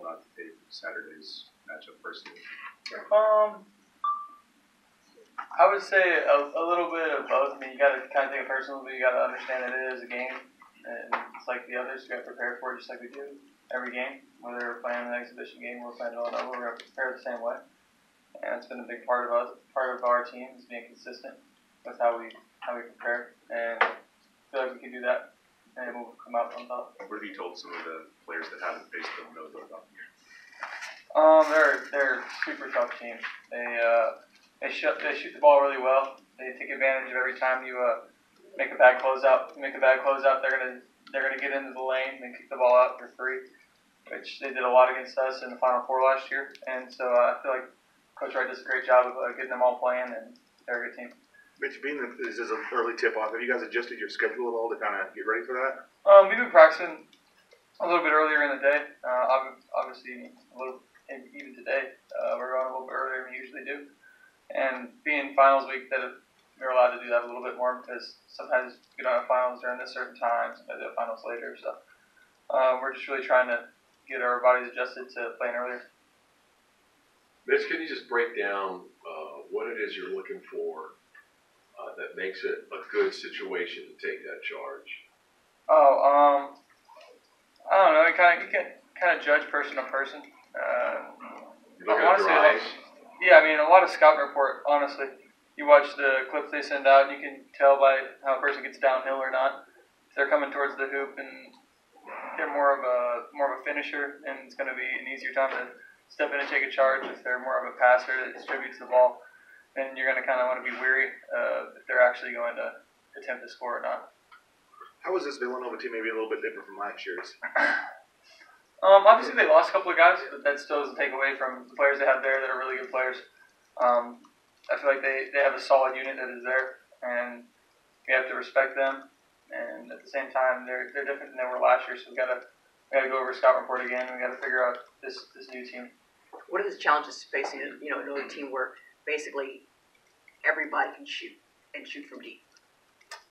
call not to take Saturday's matchup personally? I would say a little bit of both. I mean, you got to kind of take it personally, but you got to understand that it is a game, and it's like the others. You got to prepare for it just like we do every game. Whether we're playing an exhibition game or we're playing Villanova, we're going to prepare the same way. And it's been a big part of us, part of our team, is being consistent with how we prepare, and I feel like we can do that, and we'll come out on top. What have you told some of the players that haven't faced Villanova about the game? They're a super tough team. They shoot the ball really well. They take advantage of every time you make a bad closeout. They're gonna get into the lane and kick the ball out for free, which they did a lot against us in the Final Four last year. And so I feel like Coach Wright does a great job of getting them all playing, and they're a good team. Mitch, being that this is an early tip-off, have you guys adjusted your schedule at all to kind of get ready for that? We've been practicing a little bit earlier in the day. Obviously, even today, we're going a little bit earlier than we usually do. And being finals week, that we're allowed to do that a little bit more because sometimes we don't have finals during this certain time, sometimes we have finals later. So we're just really trying to get our bodies adjusted to playing earlier. Mitch, can you just break down what it is you're looking for that makes it a good situation to take that charge? I don't know. You can judge person to person. You look at their eyes. Yeah, I mean, a lot of scout report, honestly. You watch the clips they send out, and you can tell by how a person gets downhill or not. If they're coming towards the hoop and they're more of a finisher, and it's going to be an easier time to step in and take a charge. If they're more of a passer that distributes the ball, then you're going to kind of want to be wary if they're actually going to attempt to score or not. How was this Villanova team maybe a little bit different from last year's? Obviously, they lost a couple of guys, but that still doesn't take away from the players they have there that are really good players. I feel like they have a solid unit that is there, and we have to respect them. And at the same time, they're different than they were last year, so we gotta go over scout report again. We gotta figure out this new team. What are the challenges facing an early team where basically everybody can shoot and shoot from deep?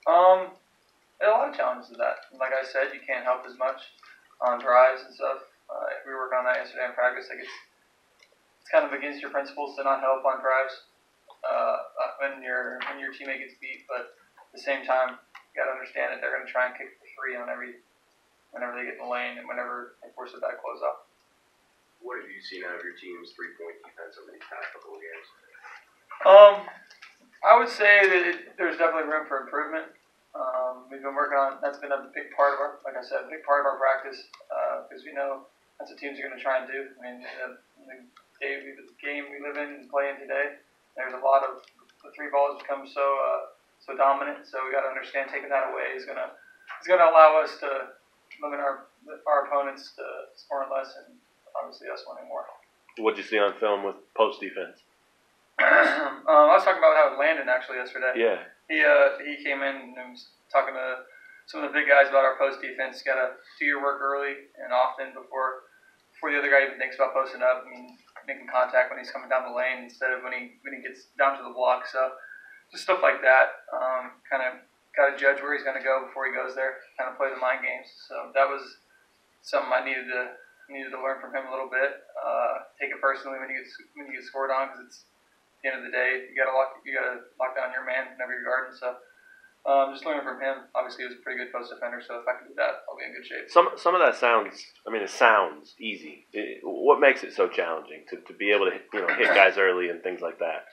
There are a lot of challenges to that. Like I said, you can't help as much on drives and stuff. We were working on that yesterday in practice. Like it's kind of against your principles to not help on drives when your teammate gets beat. But at the same time, you got to understand that they're going to try and kick for free on whenever they get in the lane and whenever they force a bad closeout. What have you seen out of your team's three-point defense over these past couple of games? I would say that there's definitely room for improvement. We've been working on. That's been a big part of our, like I said, a big part of our practice because we know that's what teams are going to try and do. I mean, the game we live in and play in today, there's a lot of the three balls become so dominant. So we got to understand taking that away is gonna allow us to limit our opponents to scoring less and obviously us winning more. What'd you see on film with post defense? I was talking about how Landon actually yesterday. Yeah. He came in and was talking to some of the big guys about our post defense. Got to do your work early and often before the other guy even thinks about posting up. I mean, making contact when he's coming down the lane instead of when he gets down to the block. So just stuff like that. Kind of got to judge where he's going to go before he goes there. Kind of play the mind games. So that was something I needed to learn from him a little bit. Take it personally when you get scored on because it's. At the end of the day, you gotta lock down your man whenever you're guarding. So, just learning from him. Obviously, he was a pretty good post defender. So if I can do that, I'll be in good shape. Some of that sounds. I mean, it sounds easy. What makes it so challenging to be able to hit guys early and things like that?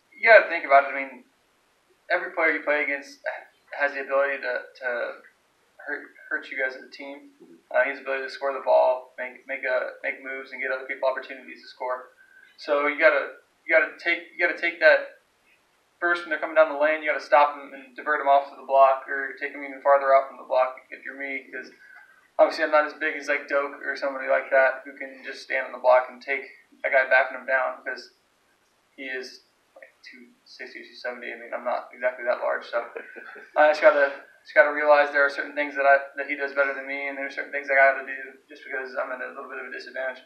You gotta think about it. I mean, every player you play against has the ability to hurt you guys as a team. He has the ability to score the ball, make moves, and get other people opportunities to score. So you gotta take that first when they're coming down the lane. You gotta stop them and divert them off to the block, or take them even farther out from the block if you're me. Because obviously I'm not as big as like Doak or somebody like that who can just stand on the block and take a guy backing him down because he is like 260, 270. I mean, I'm not exactly that large, so I just gotta realize there are certain things that he does better than me, and there's certain things I gotta do just because I'm at a little bit of a disadvantage.